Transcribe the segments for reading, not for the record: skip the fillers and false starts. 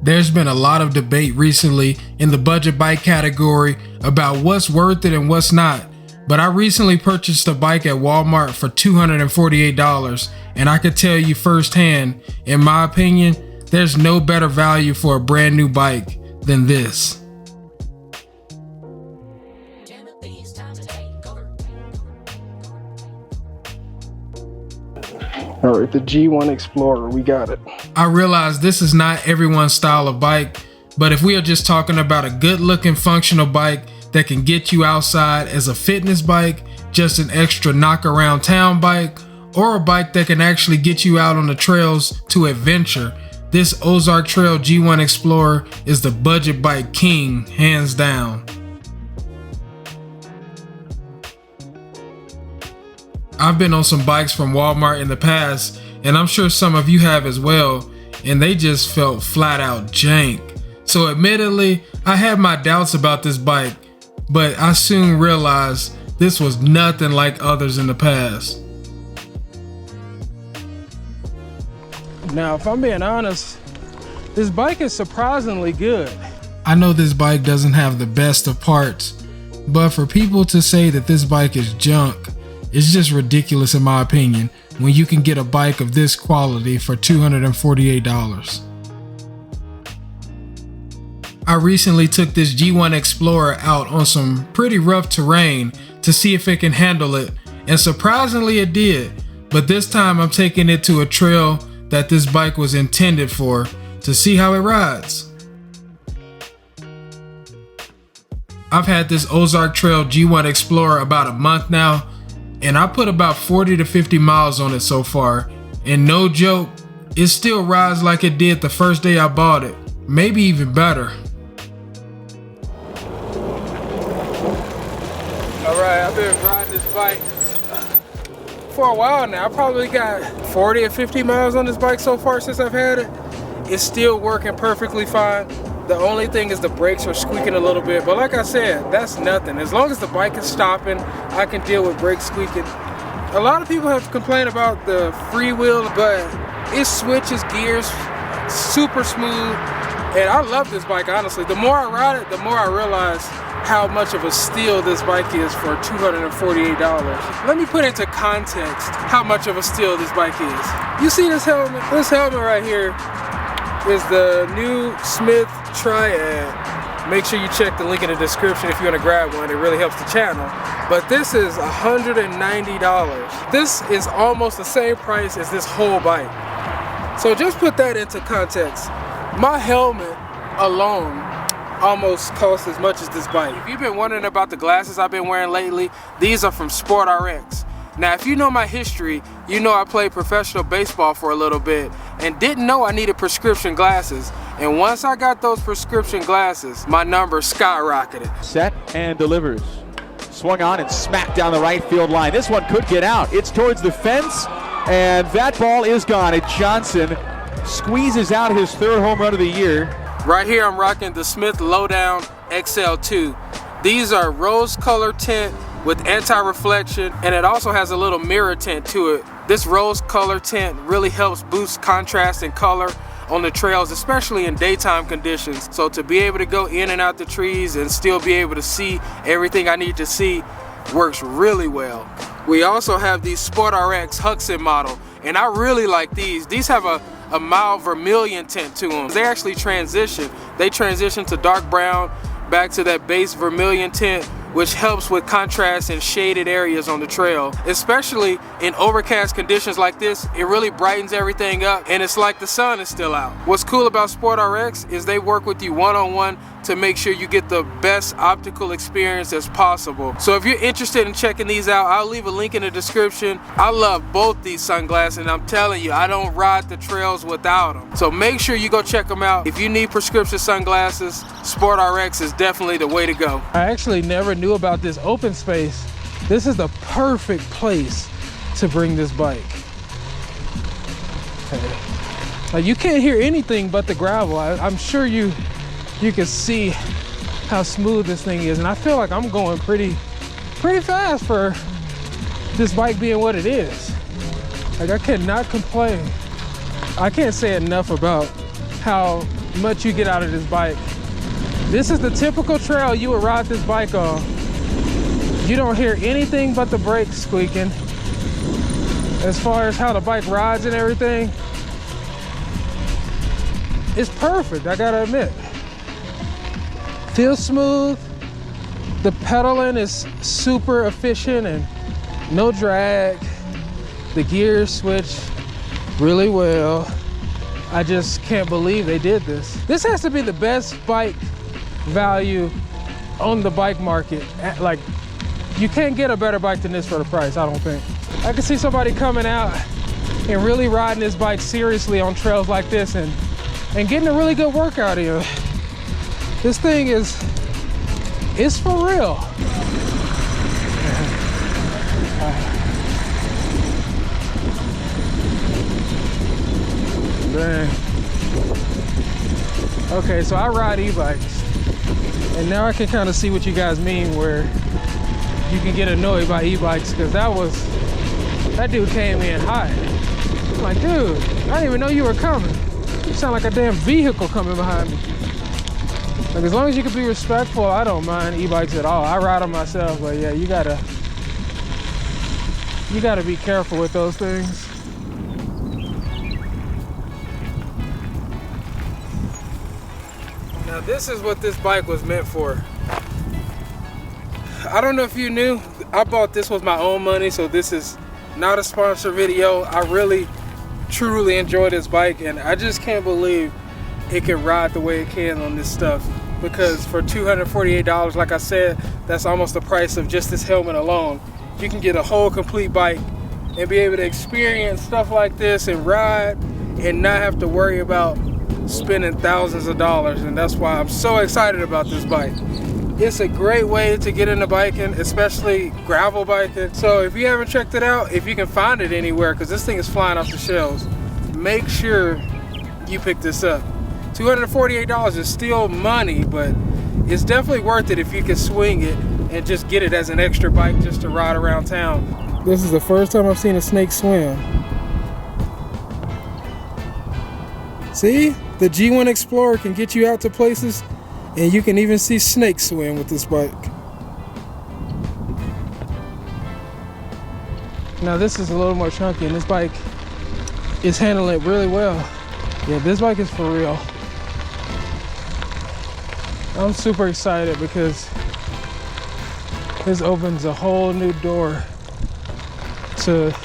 There's been a lot of debate recently in the budget bike category about what's worth it and what's not, but I recently purchased a bike at Walmart for $248, and I could tell you firsthand, in my opinion, there's no better value for a brand new bike than this. All right, the G1 Explorer, we got it. I realize this is not everyone's style of bike, but if we are just talking about a good looking functional bike that can get you outside as a fitness bike, just an extra knock around town bike, or a bike that can actually get you out on the trails to adventure, this Ozark Trail G1 Explorer is the budget bike king, hands down. I've been on some bikes from Walmart in the past, and I'm sure some of you have as well, and they just felt flat out jank. So admittedly, I had my doubts about this bike, but I soon realized this was nothing like others in the past. Now, if I'm being honest, this bike is surprisingly good. I know this bike doesn't have the best of parts, but for people to say that this bike is junk, it's just ridiculous in my opinion when you can get a bike of this quality for $248. I recently took this G1 Explorer out on some pretty rough terrain to see if it can handle it, and surprisingly it did, but this time I'm taking it to a trail that this bike was intended for to see how it rides. I've had this Ozark Trail G1 Explorer about a month now, and I put about 40 to 50 miles on it so far, and no joke, it still rides like it did the first day I bought it, maybe even better. Alright, I've been riding this bike for a while now. I probably got 40 or 50 miles on this bike so far since I've had it. It's still working perfectly fine. The only thing is the brakes are squeaking a little bit, but like I said, that's nothing. As long as the bike is stopping, I can deal with brakes squeaking. A lot of people have complained about the freewheel, but it switches gears super smooth, and I love this bike, honestly. The more I ride it, the more I realize how much of a steal this bike is for $248. Let me put into context how much of a steal this bike is. You see this helmet? This helmet right here is the new Smith Triad. Make sure you check the link in the description if you want to grab one. It really helps the channel. But this is $190. This is almost the same price as this whole bike. So just put that into context. My helmet alone almost costs as much as this bike. If you've been wondering about the glasses I've been wearing lately, these are from Sport RX. Now, if you know my history, you know I played professional baseball for a little bit and didn't know I needed prescription glasses. And once I got those prescription glasses, my numbers skyrocketed. Set and delivers. Swung on and smacked down the right field line. This one could get out. It's towards the fence, and that ball is gone. And Johnson squeezes out his third home run of the year. Right here, I'm rocking the Smith Lowdown XL2. These are rose color tint with anti-reflection, and it also has a little mirror tint to it. This rose color tint really helps boost contrast and color on the trails, especially in daytime conditions. So to be able to go in and out the trees and still be able to see everything I need to see works really well. We also have the Sport RX Huxon model, and I really like these. These have a mild vermilion tint to them. They actually transition. They transition to dark brown back to that base vermilion tint, which helps with contrast in shaded areas on the trail. Especially in overcast conditions like this, it really brightens everything up, and it's like the sun is still out. What's cool about Sport RX is they work with you one-on-one to make sure you get the best optical experience as possible. So if you're interested in checking these out, I'll leave a link in the description. I love both these sunglasses, and I'm telling you, I don't ride the trails without them. So make sure you go check them out. If you need prescription sunglasses, Sport RX is definitely the way to go. I actually never knew about this open space. This is the perfect place to bring this bike. Okay. Like, you can't hear anything but the gravel. I'm sure you can see how smooth this thing is, and I feel like I'm going pretty fast for this bike being what it is. Like, I cannot complain. I can't say enough about how much you get out of this bike. This is the typical trail you would ride this bike on. You don't hear anything but the brakes squeaking. As far as how the bike rides and everything, it's perfect, I gotta admit. Feels smooth. The pedaling is super efficient and no drag. The gears switch really well. I just can't believe they did this. This has to be the best bike value on the bike market. Like, you can't get a better bike than this for the price, I don't think. I can see somebody coming out and really riding this bike seriously on trails like this and getting a really good workout in. This thing it's for real. Dang. Okay, so I ride e-bikes, and now I can kind of see what you guys mean where you can get annoyed by e-bikes, because that dude came in hot. I'm like, dude, I didn't even know you were coming. You sound like a damn vehicle coming behind me. Like, as long as you can be respectful, I don't mind e-bikes at all. I ride them myself, but yeah, you gotta be careful with those things. Now this is what this bike was meant for. I don't know if you knew, I bought this with my own money, so this is not a sponsor video. I really, truly enjoy this bike, and I just can't believe it can ride the way it can on this stuff. Because for $248, like I said, that's almost the price of just this helmet alone. You can get a whole complete bike and be able to experience stuff like this and ride and not have to worry about spending thousands of dollars. And that's why I'm so excited about this bike. It's a great way to get into biking, especially gravel biking. So if you haven't checked it out, if you can find it anywhere, because this thing is flying off the shelves, make sure you pick this up. $248 is still money, but it's definitely worth it if you can swing it and just get it as an extra bike just to ride around town. This is the first time I've seen a snake swim. See? The G1 Explorer can get you out to places, and you can even see snakes swim with this bike. Now this is a little more chunky, and this bike is handling it really well. Yeah, this bike is for real. I'm super excited because this opens a whole new door to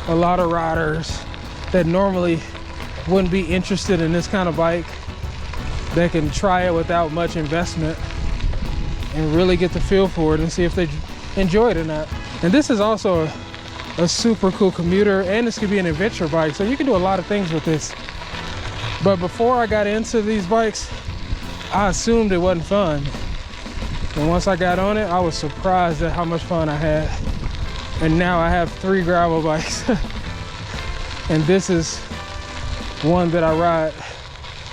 a lot of riders that normally wouldn't be interested in this kind of bike. They can try it without much investment and really get the feel for it and see if they enjoy it or not. And this is also a super cool commuter, and this could be an adventure bike, so you can do a lot of things with this. But before I got into these bikes, I assumed it wasn't fun. And once I got on it, I was surprised at how much fun I had. And now I have 3 gravel bikes. And this is one that I ride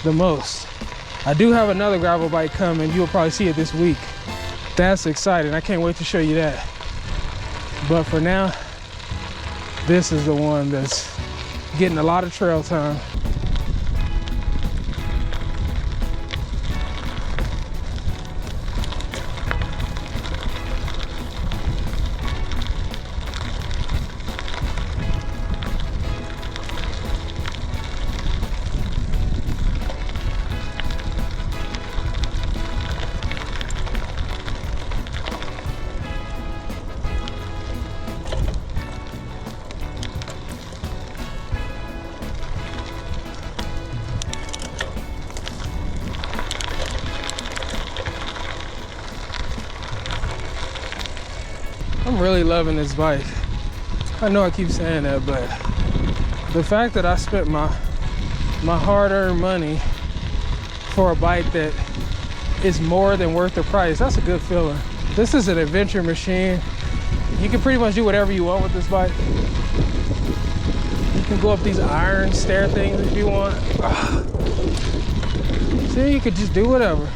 the most. I do have another gravel bike coming. You'll probably see it this week. That's exciting. I can't wait to show you that. But for now, this is the one that's getting a lot of trail time. I'm really loving this bike. I know I keep saying that, but the fact that I spent my hard-earned money for a bike that is more than worth the price, that's a good feeling. This is an adventure machine. You can pretty much do whatever you want with this bike. You can go up these iron stair things if you want. See, you could just do whatever.